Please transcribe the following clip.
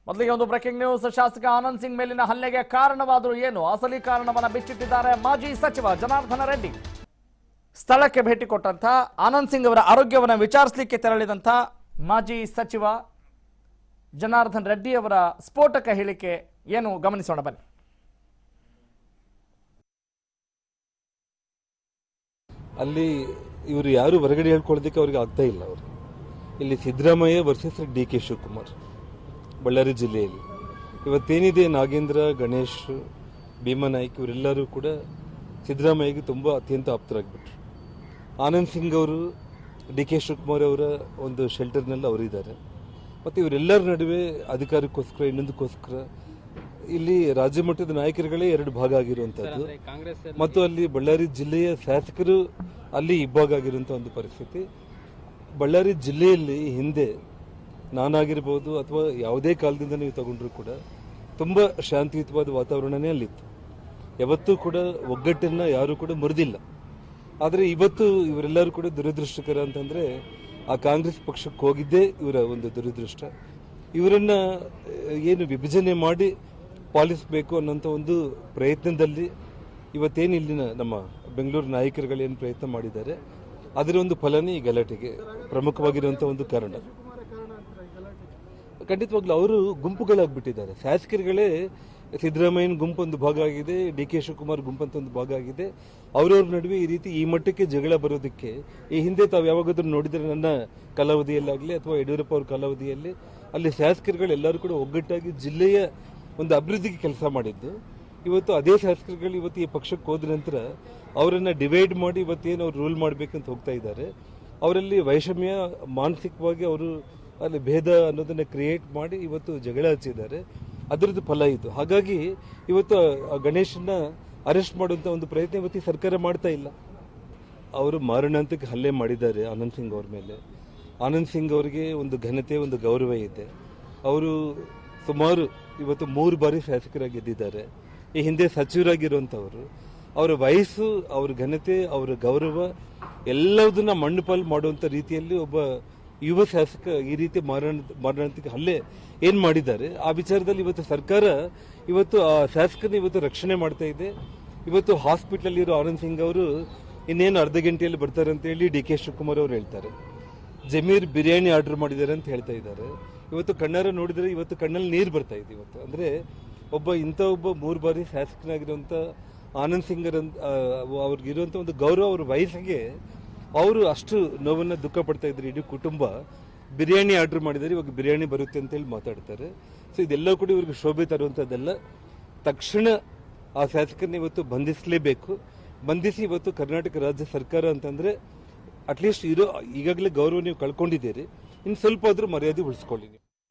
ಮೊದಲಿಗೆ ಒಂದು breaking news. ಶಾಸಕ ಆನಂದ್ ಸಿಂಗ್ ಮೇಲಿನ ಹಲ್ಲೆಗೆ ಕಾರಣವಾದರೂ ಏನು? ಅಸಲಿ ಕಾರಣವನ್ನು ಬಿಚ್ಚಿಟ್ಟಿದ್ದಾರೆ ಮಾಜಿ ಸಚಿವ ಜನಾರ್ದನ ರೆಡ್ಡಿ. ಸ್ಥಳಕ್ಕೆ ಭೇಟಿ ಕೊಟ್ಟಂತ ಆನಂದ್ ಸಿಂಗ್ ಅವರ ಆರೋಗ್ಯವನ್ನು ವಿಚಾರಿಸಲಿಕ್ಕೆ ತೆರಳಿದಂತ ಮಾಜಿ ಸಚಿವ ಜನಾರ್ದನ್ ರೆಡ್ಡಿ ಅವರ ಸ್ಫೋಟಕ ಹೇಳಿಕೆ ಏನು ಗಮನಿಸೋಣ ಬನ್ನಿ. ಅಲ್ಲಿ ಇವರು ಯಾರು ಹೊರಗಡೆ ಹೇಳ್ಕೊಳ್ಳೋದಕ್ಕೆ ಅವ್ರಿಗೆ ಆಗ್ತಾ ಇಲ್ಲ. ಅವರು ಇಲ್ಲಿ Siddaramaiah versus D K Shivakumar Ballari ಜಿಲ್ಲೆಯಲ್ಲಿ ಇವತ್ತೇನಿದೆ, ನಾಗೇಂದ್ರ, ಗಣೇಶ್, ಭೀಮನಾಯ್ಕ್ ಇವರೆಲ್ಲರೂ ಕೂಡ ಸಿದ್ದರಾಮಯ್ಯಗೆ ತುಂಬ ಅತ್ಯಂತ ಆಪ್ತರಾಗಿಬಿಟ್ರು. ಆನಂದ್ ಸಿಂಗ್ ಅವರು ಡಿ ಕೆ ಶಿವಕುಮಾರ್ ಅವರ ಒಂದು ಶೆಲ್ಟರ್ನಲ್ಲಿ ಅವರಿದ್ದಾರೆ. ಮತ್ತು ಇವರೆಲ್ಲರ ನಡುವೆ ಅಧಿಕಾರಕ್ಕೋಸ್ಕರ ಇನ್ನೊಂದಕ್ಕೋಸ್ಕರ ಇಲ್ಲಿ ರಾಜ್ಯ ಮಟ್ಟದ ನಾಯಕರುಗಳೇ ಎರಡು ಭಾಗ ಆಗಿರುವಂಥದ್ದು ಮತ್ತು ಅಲ್ಲಿ ಬಳ್ಳಾರಿ ಜಿಲ್ಲೆಯ ಶಾಸಕರು ಅಲ್ಲಿ ಇಬ್ಬಾಗ ಆಗಿರುವಂಥ ಒಂದು ಪರಿಸ್ಥಿತಿ. ಬಳ್ಳಾರಿ ಜಿಲ್ಲೆಯಲ್ಲಿ ಹಿಂದೆ ನಾನಾಗಿರ್ಬೋದು ಅಥವಾ ಯಾವುದೇ ಕಾಲದಿಂದ ನೀವು ತಗೊಂಡ್ರೂ ಕೂಡ ತುಂಬ ಶಾಂತಿಯುತವಾದ ವಾತಾವರಣನೇ ಅಲ್ಲಿತ್ತು. ಯಾವತ್ತೂ ಕೂಡ ಒಗ್ಗಟ್ಟನ್ನು ಯಾರೂ ಕೂಡ ಮುರಿದಿಲ್ಲ. ಆದರೆ ಇವತ್ತು ಇವರೆಲ್ಲರೂ ಕೂಡ ದುರದೃಷ್ಟಕರ ಅಂತಂದರೆ ಆ ಕಾಂಗ್ರೆಸ್ ಪಕ್ಷಕ್ಕೆ ಹೋಗಿದ್ದೇ ಇವರ ಒಂದು ದುರದೃಷ್ಟ. ಇವರನ್ನು ಏನು ವಿಭಜನೆ ಮಾಡಿ ಪಾಲಿಸಬೇಕು ಅನ್ನೋಂಥ ಒಂದು ಪ್ರಯತ್ನದಲ್ಲಿ ಇವತ್ತೇನು ಇಲ್ಲಿನ ನಮ್ಮ ಬೆಂಗಳೂರು ನಾಯಕರುಗಳೇನು ಪ್ರಯತ್ನ ಮಾಡಿದ್ದಾರೆ ಅದರ ಒಂದು ಫಲನೇ ಈ ಗಲಾಟೆಗೆ ಪ್ರಮುಖವಾಗಿರುವಂಥ ಒಂದು ಕಾರಣ. ಖಂಡಿತವಾಗ್ಲೂ ಅವರು ಗುಂಪುಗಳಾಗ್ಬಿಟ್ಟಿದ್ದಾರೆ. ಶಾಸಕರುಗಳೇ ಸಿದ್ದರಾಮಯ್ಯನ ಗುಂಪೊಂದು ಭಾಗ ಆಗಿದೆ, ಡಿ ಕೆ ಶಿವಕುಮಾರ್ ಗುಂಪಂತ ಒಂದು ಭಾಗ ಆಗಿದೆ. ಅವರವ್ರ ನಡುವೆ ಈ ರೀತಿ ಈ ಮಟ್ಟಕ್ಕೆ ಜಗಳ ಬರೋದಕ್ಕೆ ಈ ಹಿಂದೆ ತಾವು ಯಾವಾಗಾದ್ರೂ ನೋಡಿದರೆ ನನ್ನ ಕಾಲಾವಧಿಯಲ್ಲಾಗಲಿ ಅಥವಾ ಯಡಿಯೂರಪ್ಪ ಅವ್ರ ಕಾಲಾವಧಿಯಲ್ಲಿ ಅಲ್ಲಿ ಶಾಸಕರುಗಳು ಎಲ್ಲರೂ ಕೂಡ ಒಗ್ಗಟ್ಟಾಗಿ ಜಿಲ್ಲೆಯ ಒಂದು ಅಭಿವೃದ್ಧಿಗೆ ಕೆಲಸ ಮಾಡಿದ್ದು. ಇವತ್ತು ಅದೇ ಶಾಸಕರುಗಳು ಇವತ್ತು ಈ ಪಕ್ಷಕ್ಕೆ ಹೋದ ನಂತರ ಅವರನ್ನು ಡಿವೈಡ್ ಮಾಡಿ ಇವತ್ತೇನು ಅವ್ರು ರೂಲ್ ಮಾಡಬೇಕಂತ ಹೋಗ್ತಾ ಇದ್ದಾರೆ. ಅವರಲ್ಲಿ ವೈಷಮ್ಯ, ಮಾನಸಿಕವಾಗಿ ಅವರು ಅಲ್ಲಿ ಭೇದ ಅನ್ನೋದನ್ನು ಕ್ರಿಯೇಟ್ ಮಾಡಿ ಇವತ್ತು ಜಗಳ ಹಚ್ಚಿದ್ದಾರೆ. ಅದರದ್ದು ಫಲ ಇದು. ಹಾಗಾಗಿ ಇವತ್ತು ಗಣೇಶನ್ನ ಅರೆಸ್ಟ್ ಮಾಡುವಂಥ ಒಂದು ಪ್ರಯತ್ನ ಇವತ್ತು ಸರ್ಕಾರ ಮಾಡ್ತಾ ಇಲ್ಲ. ಅವರು ಮಾರಣಾಂತಿಕ ಹಲ್ಲೆ ಮಾಡಿದ್ದಾರೆ ಆನಂದ್ ಸಿಂಗ್ ಅವ್ರ ಮೇಲೆ. ಆನಂದ್ ಸಿಂಗ್ ಅವರಿಗೆ ಒಂದು ಘನತೆ, ಒಂದು ಗೌರವ ಇದೆ. ಅವರು ಸುಮಾರು ಇವತ್ತು 3 ಬಾರಿ ಶಾಸಕರಾಗಿ ಗೆದ್ದಿದ್ದಾರೆ. ಈ ಹಿಂದೆ ಸಚಿವರಾಗಿರುವಂಥವರು. ಅವರ ವಯಸ್ಸು, ಅವರ ಘನತೆ, ಅವರ ಗೌರವ ಎಲ್ಲದನ್ನ ಮಣ್ಣುಪಾಲು ಮಾಡುವಂಥ ರೀತಿಯಲ್ಲಿ ಒಬ್ಬ ಯುವ ಶಾಸಕ ಈ ರೀತಿ ಮಾರಣಾಂತಿಕ ಹಲ್ಲೆ ಏನು ಮಾಡಿದ್ದಾರೆ ಆ ವಿಚಾರದಲ್ಲಿ ಇವತ್ತು ಸರ್ಕಾರ ಇವತ್ತು ಆ ಶಾಸಕನ ಇವತ್ತು ರಕ್ಷಣೆ ಮಾಡ್ತಾ ಇದೆ. ಇವತ್ತು ಹಾಸ್ಪಿಟಲ್ ಇರೋ ಆನಂದ್ ಸಿಂಗ್ ಅವರು ಇನ್ನೇನು ಅರ್ಧ ಗಂಟೆಯಲ್ಲಿ ಬರ್ತಾರೆ ಅಂತ ಹೇಳಿ ಡಿ ಕೆ ಶಿವಕುಮಾರ್ ಅವರು ಹೇಳ್ತಾರೆ. ಜಮೀರ್ ಬಿರಿಯಾನಿ ಆರ್ಡರ್ ಮಾಡಿದ್ದಾರೆ ಅಂತ ಹೇಳ್ತಾ ಇದ್ದಾರೆ. ಇವತ್ತು ಕಣ್ಣಾರ ನೋಡಿದರೆ ಇವತ್ತು ಕಣ್ಣಲ್ಲಿ ನೀರು ಬರ್ತಾ ಇದೆ. ಇವತ್ತು ಅಂದರೆ ಒಬ್ಬ 3 ಬಾರಿ ಶಾಸಕನಾಗಿರುವಂಥ ಆನಂದ್ ಸಿಂಗ್ ಅವ್ರಿಗಿರುವಂಥ ಒಂದು ಗೌರವ, ಅವ್ರ ವಯಸ್ಸಿಗೆ ಅವರು ಅಷ್ಟು ನೋವನ್ನು ದುಃಖ ಪಡ್ತಾ ಇದ್ರು. ಇಡೀ ಕುಟುಂಬ ಬಿರಿಯಾನಿ ಆರ್ಡರ್ ಮಾಡಿದ್ದಾರೆ, ಇವಾಗ ಬಿರಿಯಾನಿ ಬರುತ್ತೆ ಅಂತೇಳಿ ಮಾತಾಡ್ತಾರೆ. ಸೊ ಇದೆಲ್ಲ ಕೂಡ ಇವ್ರಿಗೆ ಶೋಭೆ ತರುವಂಥದ್ದೆಲ್ಲ. ತಕ್ಷಣ ಆ ಶಾಸಕರನ್ನ ಇವತ್ತು ಬಂಧಿಸಲೇಬೇಕು. ಬಂಧಿಸಿ ಇವತ್ತು ಕರ್ನಾಟಕ ರಾಜ್ಯ ಸರ್ಕಾರ ಅಂತಂದರೆ ಅಟ್ಲೀಸ್ಟ್ ಈಗಾಗಲೇ ಗೌರವ ನೀವು ಕಳ್ಕೊಂಡಿದ್ದೀರಿ, ಇನ್ನು ಸ್ವಲ್ಪ ಆದರೂ ಮರ್ಯಾದೆ ಉಳಿಸ್ಕೊಳ್ಳಿ ನೀವು.